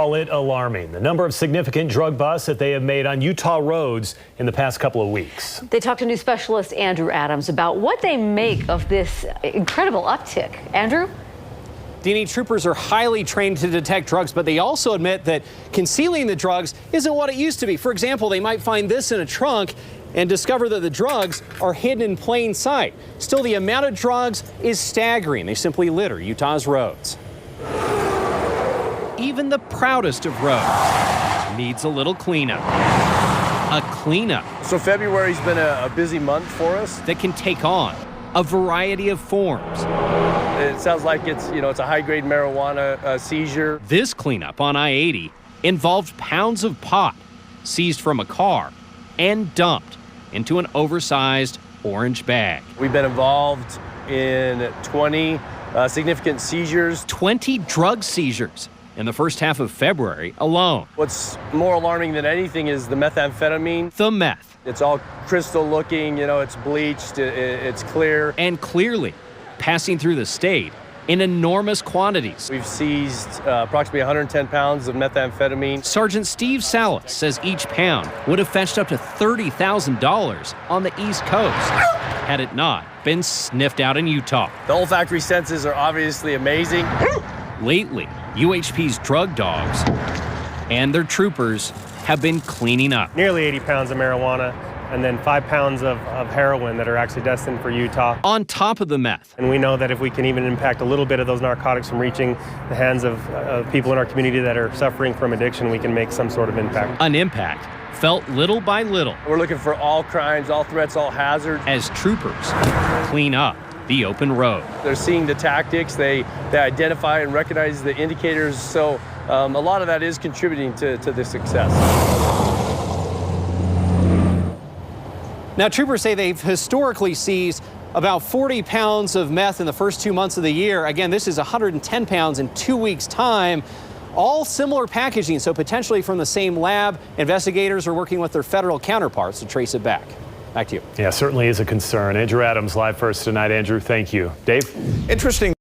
call it alarming. The number of significant drug busts that they have made on Utah roads in the past couple of weeks. They talked to news specialist Andrew Adams about what they make of this incredible uptick. Andrew? DNA troopers are highly trained to detect drugs, but they also admit that concealing the drugs isn't what it used to be. For example, they might find this in a trunk and discover that the drugs are hidden in plain sight. Still, the amount of drugs is staggering. They simply litter Utah's roads. Even the proudest of roads needs a little cleanup. A cleanup. So February's been a busy month for us. That can take on a variety of forms. It sounds like it's a high-grade marijuana seizure. This cleanup on I-80 involved pounds of pot seized from a car and dumped into an oversized orange bag. We've been involved in 20 significant seizures. 20 drug seizures in the first half of February alone. What's more alarming than anything is the methamphetamine. The meth. It's all crystal looking, it's bleached, it's clear. And clearly passing through the state in enormous quantities. We've seized approximately 110 pounds of methamphetamine. Sergeant Steve Salas says each pound would have fetched up to $30,000 on the East Coast had it not been sniffed out in Utah. The olfactory senses are obviously amazing. Lately, UHP's drug dogs and their troopers have been cleaning up. Nearly 80 pounds of marijuana and then 5 pounds of heroin that are actually destined for Utah. On top of the meth. And we know that if we can even impact a little bit of those narcotics from reaching the hands of people in our community that are suffering from addiction, we can make some sort of impact. An impact felt little by little. We're looking for all crimes, all threats, all hazards. As troopers clean up the open road. They're seeing the tactics, they identify and recognize the indicators, so a lot of that is contributing to the success. Now, troopers say they've historically seized about 40 pounds of meth in the first 2 months of the year. Again, this is 110 pounds in 2 weeks' time. All similar packaging, so potentially from the same lab. Investigators are working with their federal counterparts to trace it back. Back to you. Yeah, certainly is a concern. Andrew Adams live for us tonight. Andrew, thank you. Dave? Interesting.